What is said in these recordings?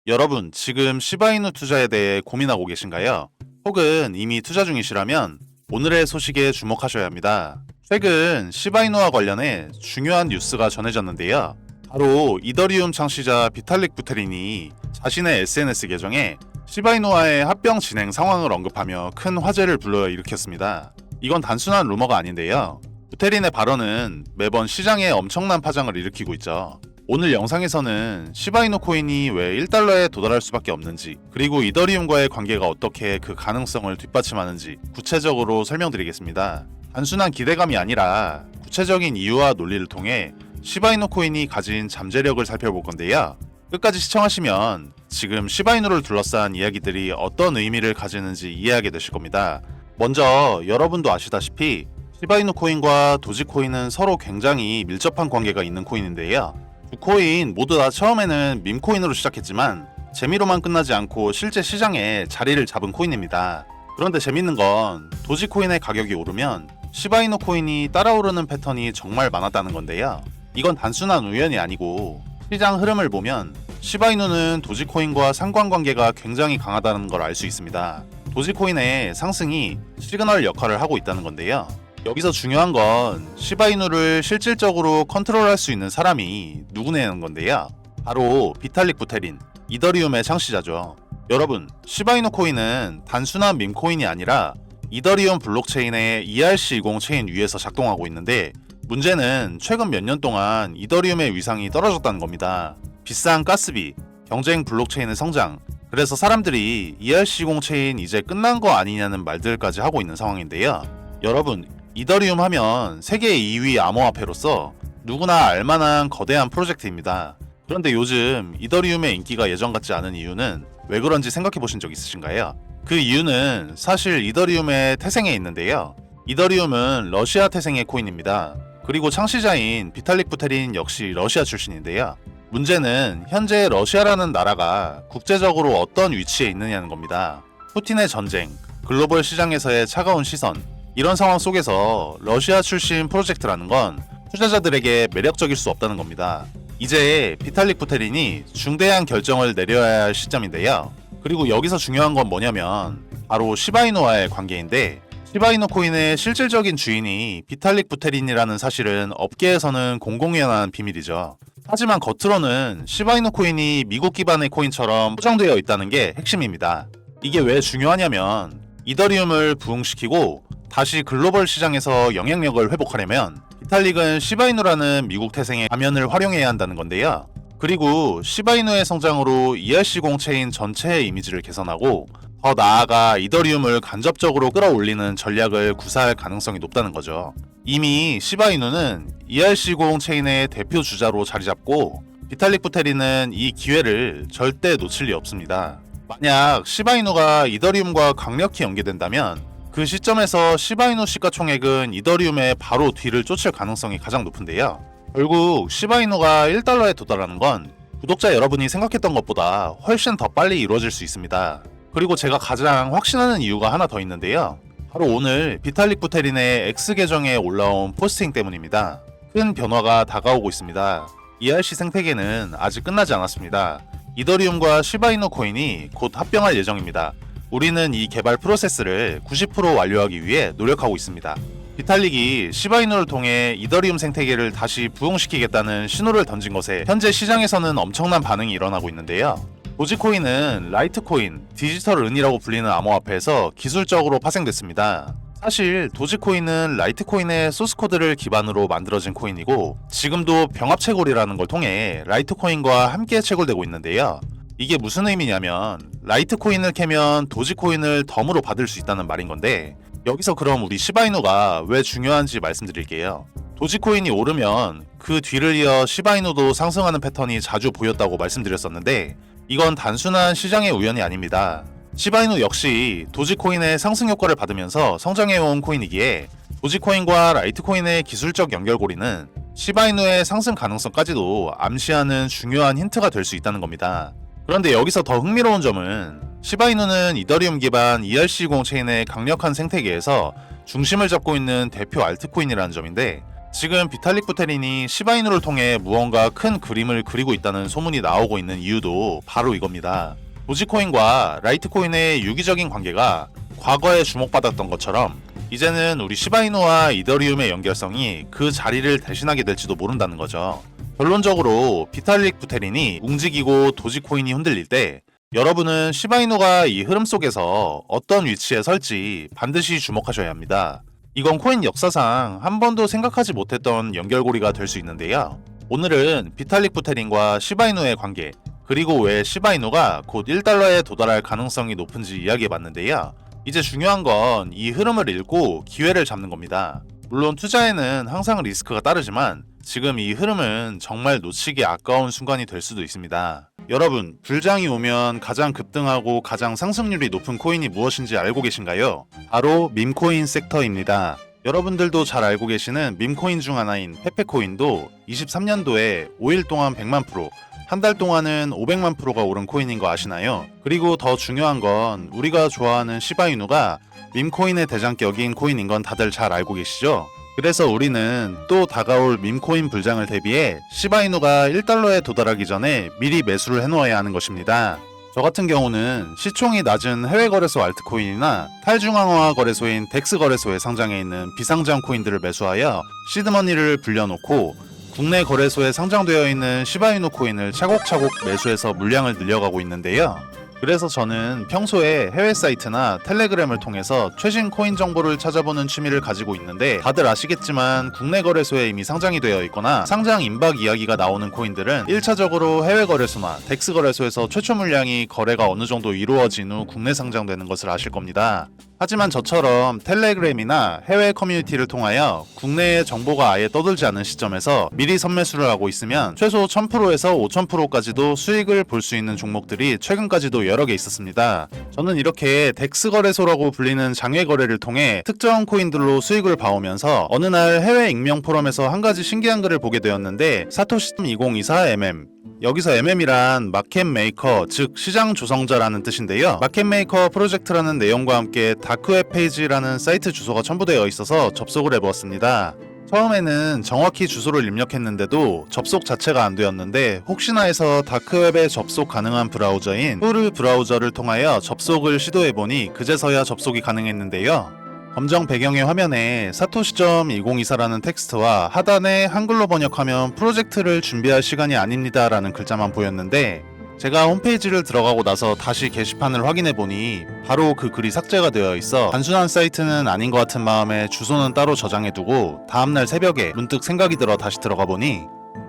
여러분, 지금 시바이누 투자에 대해 고민하고 계신가요? 혹은 이미 투자 중이시라면 오늘의 소식에 주목하셔야 합니다. 최근 시바이누와 관련해 중요한 뉴스가 전해졌는데요. 바로 이더리움 창시자 비탈릭 부테린이 자신의 SNS 계정에 시바이누와의 합병 진행 상황을 언급하며 큰 화제를 불러일으켰습니다. 이건 단순한 루머가 아닌데요. 부테린의 발언은 매번 시장에 엄청난 파장을 일으키고 있죠. 오늘 영상에서는 시바이누 코인이 왜 1달러에 도달할 수밖에 없는지, 그리고 이더리움과의 관계가 어떻게 그 가능성을 뒷받침하는지 구체적으로 설명드리겠습니다. 단순한 기대감이 아니라 구체적인 이유와 논리를 통해 시바이누 코인이 가진 잠재력을 살펴볼 건데요. 끝까지 시청하시면 지금 시바이누를 둘러싼 이야기들이 어떤 의미를 가지는지 이해하게 되실 겁니다. 먼저 여러분도 아시다시피 시바이누 코인과 도지코인은 서로 굉장히 밀접한 관계가 있는 코인인데요. 두 코인 모두 다 처음에는 밈코인으로 시작했지만 재미로만 끝나지 않고 실제 시장에 자리를 잡은 코인입니다. 그런데 재밌는 건 도지코인의 가격이 오르면 시바이누 코인이 따라오르는 패턴이 정말 많았다는 건데요. 이건 단순한 우연이 아니고 시장 흐름을 보면 시바이누는 도지코인과 상관관계가 굉장히 강하다는 걸 알 수 있습니다. 도지코인의 상승이 시그널 역할을 하고 있다는 건데요. 여기서 중요한 건 시바이누를 실질적으로 컨트롤할 수 있는 사람이 누구냐는 건데요. 바로 비탈릭 부테린, 이더리움의 창시자죠. 여러분, 시바이누 코인은 단순한 밈코인이 아니라 이더리움 블록체인의 ERC20 체인 위에서 작동하고 있는데, 문제는 최근 몇 년 동안 이더리움의 위상이 떨어졌다는 겁니다. 비싼 가스비, 경쟁 블록체인의 성장, 그래서 사람들이 ERC20 체인 이제 끝난 거 아니냐는 말들까지 하고 있는 상황인데요. 여러분, 이더리움 하면 세계 2위 암호화폐로서 누구나 알만한 거대한 프로젝트입니다. 그런데 요즘 이더리움의 인기가 예전 같지 않은 이유는 왜 그런지 생각해 보신 적 있으신가요? 그 이유는 사실 이더리움의 태생에 있는데요. 이더리움은 러시아 태생의 코인입니다. 그리고 창시자인 비탈릭 부테린 역시 러시아 출신인데요. 문제는 현재 러시아라는 나라가 국제적으로 어떤 위치에 있느냐는 겁니다. 푸틴의 전쟁, 글로벌 시장에서의 차가운 시선, 이런 상황 속에서 러시아 출신 프로젝트라는 건 투자자들에게 매력적일 수 없다는 겁니다. 이제 비탈릭 부테린이 중대한 결정을 내려야 할 시점인데요. 그리고 여기서 중요한 건 뭐냐면 바로 시바이누와의 관계인데, 시바이누 코인의 실질적인 주인이 비탈릭 부테린이라는 사실은 업계에서는 공공연한 비밀이죠. 하지만 겉으로는 시바이누 코인이 미국 기반의 코인처럼 포장되어 있다는 게 핵심입니다. 이게 왜 중요하냐면 이더리움을 부흥시키고 다시 글로벌 시장에서 영향력을 회복하려면 비탈릭은 시바이누라는 미국 태생의 가면을 활용해야 한다는 건데요. 그리고 시바이누의 성장으로 ERC20 체인 전체의 이미지를 개선하고 더 나아가 이더리움을 간접적으로 끌어올리는 전략을 구사할 가능성이 높다는 거죠. 이미 시바이누는 ERC20 체인의 대표 주자로 자리 잡고 비탈릭 부테린은 이 기회를 절대 놓칠 리 없습니다. 만약 시바이누가 이더리움과 강력히 연계된다면 그 시점에서 시바이누 시가총액은 이더리움의 바로 뒤를 쫓을 가능성이 가장 높은데요. 결국 시바이누가 1달러에 도달하는 건 구독자 여러분이 생각했던 것보다 훨씬 더 빨리 이루어질 수 있습니다. 그리고 제가 가장 확신하는 이유가 하나 더 있는데요. 바로 오늘 비탈릭 부테린의 X 계정에 올라온 포스팅 때문입니다. 큰 변화가 다가오고 있습니다. ERC 생태계는 아직 끝나지 않았습니다. 이더리움과 시바이누 코인이 곧 합병할 예정입니다. 우리는 이 개발 프로세스를 90% 완료하기 위해 노력하고 있습니다. 비탈릭이 시바이누를 통해 이더리움 생태계를 다시 부흥시키겠다는 신호를 던진 것에 현재 시장에서는 엄청난 반응이 일어나고 있는데요. 도지코인은 라이트코인, 디지털 은이라고 불리는 암호화폐에서 기술적으로 파생됐습니다. 사실 도지코인은 라이트코인의 소스코드를 기반으로 만들어진 코인이고 지금도 병합채굴이라는 걸 통해 라이트코인과 함께 채굴되고 있는데요. 이게 무슨 의미냐면 라이트코인을 캐면 도지코인을 덤으로 받을 수 있다는 말인 건데, 여기서 그럼 우리 시바이누가 왜 중요한지 말씀드릴게요. 도지코인이 오르면 그 뒤를 이어 시바이누도 상승하는 패턴이 자주 보였다고 말씀드렸었는데, 이건 단순한 시장의 우연이 아닙니다. 시바이누 역시 도지코인의 상승 효과를 받으면서 성장해온 코인이기에 도지코인과 라이트코인의 기술적 연결고리는 시바이누의 상승 가능성까지도 암시하는 중요한 힌트가 될 수 있다는 겁니다. 그런데 여기서 더 흥미로운 점은 시바이누는 이더리움 기반 ERC20 체인의 강력한 생태계에서 중심을 잡고 있는 대표 알트코인이라는 점인데, 지금 비탈릭 부테린이 시바이누를 통해 무언가 큰 그림을 그리고 있다는 소문이 나오고 있는 이유도 바로 이겁니다. 도지코인과 라이트코인의 유기적인 관계가 과거에 주목받았던 것처럼 이제는 우리 시바이누와 이더리움의 연결성이 그 자리를 대신하게 될지도 모른다는 거죠. 결론적으로 비탈릭 부테린이 움직이고 도지코인이 흔들릴 때 여러분은 시바이누가 이 흐름 속에서 어떤 위치에 설지 반드시 주목하셔야 합니다. 이건 코인 역사상 한 번도 생각하지 못했던 연결고리가 될 수 있는데요. 오늘은 비탈릭 부테린과 시바이누의 관계, 그리고 왜 시바이누가 곧 1달러에 도달할 가능성이 높은지 이야기해봤는데요. 이제 중요한 건 이 흐름을 읽고 기회를 잡는 겁니다. 물론 투자에는 항상 리스크가 따르지만 지금 이 흐름은 정말 놓치기 아까운 순간이 될 수도 있습니다. 여러분, 불장이 오면 가장 급등하고 가장 상승률이 높은 코인이 무엇인지 알고 계신가요? 바로 밈코인 섹터입니다. 여러분들도 잘 알고 계시는 밈코인 중 하나인 페페코인도 23년도에 5일 동안 100만 프로, 한 달 동안은 500만 프로가 오른 코인인 거 아시나요? 그리고 더 중요한 건 우리가 좋아하는 시바이누가 밈코인의 대장격인 코인인 건 다들 잘 알고 계시죠? 그래서 우리는 또 다가올 밈코인 불장을 대비해 시바이누가 1달러에 도달하기 전에 미리 매수를 해놓아야 하는 것입니다. 저 같은 경우는 시총이 낮은 해외 거래소 알트코인이나 탈중앙화 거래소인 덱스 거래소에 상장해 있는 비상장 코인들을 매수하여 시드머니를 불려놓고 국내 거래소에 상장되어 있는 시바이누 코인을 차곡차곡 매수해서 물량을 늘려가고 있는데요. 그래서 저는 평소에 해외 사이트나 텔레그램을 통해서 최신 코인 정보를 찾아보는 취미를 가지고 있는데 다들 아시겠지만 국내 거래소에 이미 상장이 되어 있거나 상장 임박 이야기가 나오는 코인들은 1차적으로 해외 거래소나 덱스 거래소에서 최초 물량이 거래가 어느 정도 이루어진 후 국내 상장되는 것을 아실 겁니다. 하지만 저처럼 텔레그램이나 해외 커뮤니티를 통하여 국내의 정보가 아예 떠돌지 않은 시점에서 미리 선매수를 하고 있으면 최소 1000%에서 5000%까지도 수익을 볼 수 있는 종목들이 최근까지도 여러 개 있었습니다. 저는 이렇게 덱스 거래소라고 불리는 장외 거래를 통해 특정 코인들로 수익을 봐오면서 어느 날 해외 익명 포럼에서 한 가지 신기한 글을 보게 되었는데 사토시2024mm 여기서 MM이란 마켓 메이커, 즉 시장 조성자라는 뜻인데요. 마켓 메이커 프로젝트라는 내용과 함께 다크웹 페이지라는 사이트 주소가 첨부되어 있어서 접속을 해보았습니다. 처음에는 정확히 주소를 입력했는데도 접속 자체가 안 되었는데 혹시나 해서 다크웹에 접속 가능한 브라우저인 후르 브라우저를 통하여 접속을 시도해보니 그제서야 접속이 가능했는데요. 검정 배경의 화면에 사토시.2024라는 텍스트와 하단에 한글로 번역하면 프로젝트를 준비할 시간이 아닙니다 라는 글자만 보였는데 제가 홈페이지를 들어가고 나서 다시 게시판을 확인해보니 바로 그 글이 삭제가 되어 있어 단순한 사이트는 아닌 것 같은 마음에 주소는 따로 저장해두고 다음날 새벽에 문득 생각이 들어 다시 들어가보니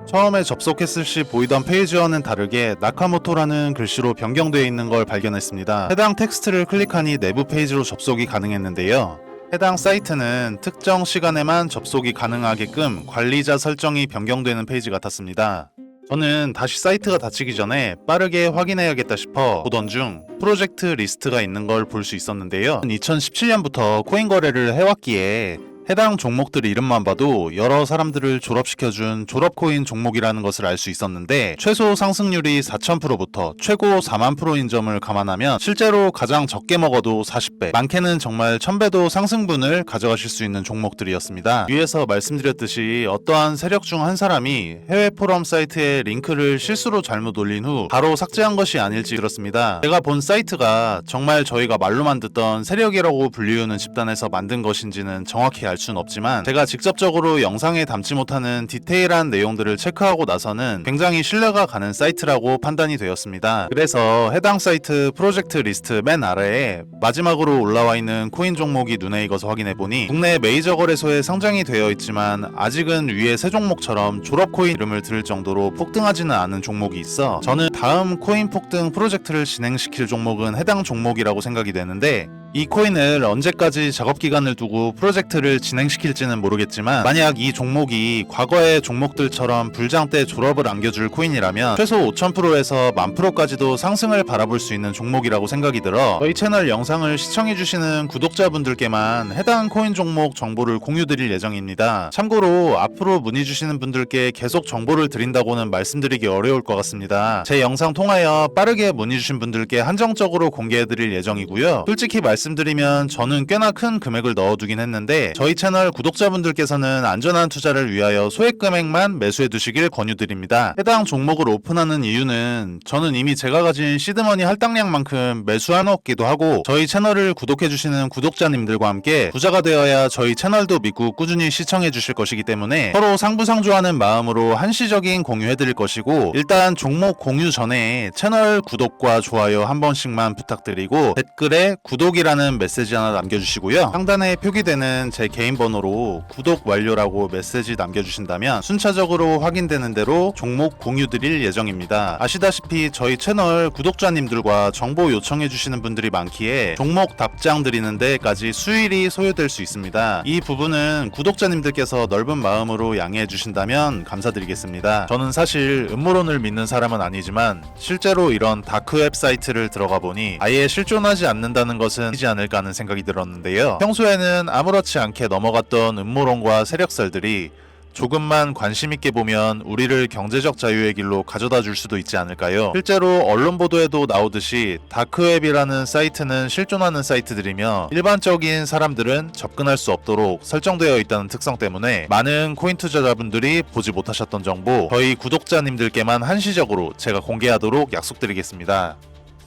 처음에 접속했을 시 보이던 페이지와는 다르게 나카모토라는 글씨로 변경되어 있는 걸 발견했습니다. 해당 텍스트를 클릭하니 내부 페이지로 접속이 가능했는데요. 해당 사이트는 특정 시간에만 접속이 가능하게끔 관리자 설정이 변경되는 페이지 같았습니다. 저는 다시 사이트가 닫히기 전에 빠르게 확인해야겠다 싶어 보던 중 프로젝트 리스트가 있는 걸 볼 수 있었는데요. 2017년부터 코인 거래를 해왔기에 해당 종목들 이름만 봐도 여러 사람들을 졸업시켜준 졸업코인 종목이라는 것을 알 수 있었는데 최소 상승률이 4000%부터 최고 4만%인 점을 감안하면 실제로 가장 적게 먹어도 40배, 많게는 정말 1000배도 상승분을 가져가실 수 있는 종목들이었습니다. 위에서 말씀드렸듯이 어떠한 세력 중 한 사람이 해외 포럼 사이트에 링크를 실수로 잘못 올린 후 바로 삭제한 것이 아닐지 들었습니다. 제가 본 사이트가 정말 저희가 말로만 듣던 세력이라고 불리우는 집단에서 만든 것인지는 정확히 알 수는 없지만 제가 직접적으로 영상에 담지 못하는 디테일한 내용들을 체크하고 나서는 굉장히 신뢰가 가는 사이트라고 판단이 되었습니다. 그래서 해당 사이트 프로젝트 리스트 맨 아래에 마지막으로 올라와 있는 코인 종목이 눈에 익어서 확인해보니 국내 메이저 거래소에 상장이 되어 있지만 아직은 위에 세 종목처럼 졸업코인 이름을 들을 정도로 폭등하지는 않은 종목이 있어 저는 다음 코인 폭등 프로젝트를 진행시킬 종목은 해당 종목이라고 생각이 되는데 이 코인을 언제까지 작업기간을 두고 프로젝트를 진행시킬지는 모르겠지만 만약 이 종목이 과거의 종목들처럼 불장 때 졸업을 안겨줄 코인이라면 최소 5000%에서 10,000%까지도 상승을 바라볼 수 있는 종목이라고 생각이 들어 저희 채널 영상을 시청해주시는 구독자분들께만 해당 코인 종목 정보를 공유드릴 예정입니다. 참고로 앞으로 문의주시는 분들께 계속 정보를 드린다고는 말씀드리기 어려울 것 같습니다. 제 영상 통하여 빠르게 문의주신 분들께 한정적으로 공개해드릴 예정이고요. 솔직히 말씀드리면 말씀드리면 저는 꽤나 큰 금액을 넣어두긴 했는데 저희 채널 구독자분들께서는 안전한 투자를 위하여 소액 금액만 매수해 두시길 권유드립니다. 해당 종목을 오픈하는 이유는 저는 이미 제가 가진 시드머니 할당량만큼 매수해놓기도 하고 저희 채널을 구독해주시는 구독자님들과 함께 부자가 되어야 저희 채널도 믿고 꾸준히 시청해주실 것이기 때문에 서로 상부상조하는 마음으로 한시적인 공유해드릴 것이고, 일단 종목 공유 전에 채널 구독과 좋아요 한 번씩만 부탁드리고 댓글에 구독이라는 메시지 하나 남겨주시고요. 상단에 표기되는 제 개인 번호로 구독 완료라고 메시지 남겨주신다면 순차적으로 확인되는 대로 종목 공유 드릴 예정입니다. 아시다시피 저희 채널 구독자님들과 정보 요청해주시는 분들이 많기에 종목 답장 드리는 데까지 수일이 소요될 수 있습니다. 이 부분은 구독자님들께서 넓은 마음으로 양해해 주신다면 감사드리겠습니다. 저는 사실 음모론을 믿는 사람은 아니지만 실제로 이런 다크웹 사이트를 들어가 보니 아예 실존하지 않는다는 것은 아니지 않을까 하는 생각이 들었는데요. 평소에는 아무렇지 않게 넘어갔던 음모론과 세력설들이 조금만 관심 있게 보면 우리를 경제적 자유의 길로 가져다 줄 수도 있지 않을까요? 실제로 언론 보도에도 나오듯이 다크웹이라는 사이트는 실존하는 사이트들이며 일반적인 사람들은 접근할 수 없도록 설정되어 있다는 특성 때문에 많은 코인 투자자분들이 보지 못하셨던 정보 저희 구독자님들께만 한시적으로 제가 공개하도록 약속드리겠습니다.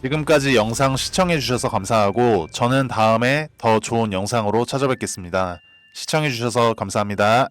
지금까지 영상 시청해주셔서 감사하고 저는 다음에 더 좋은 영상으로 찾아뵙겠습니다. 시청해주셔서 감사합니다.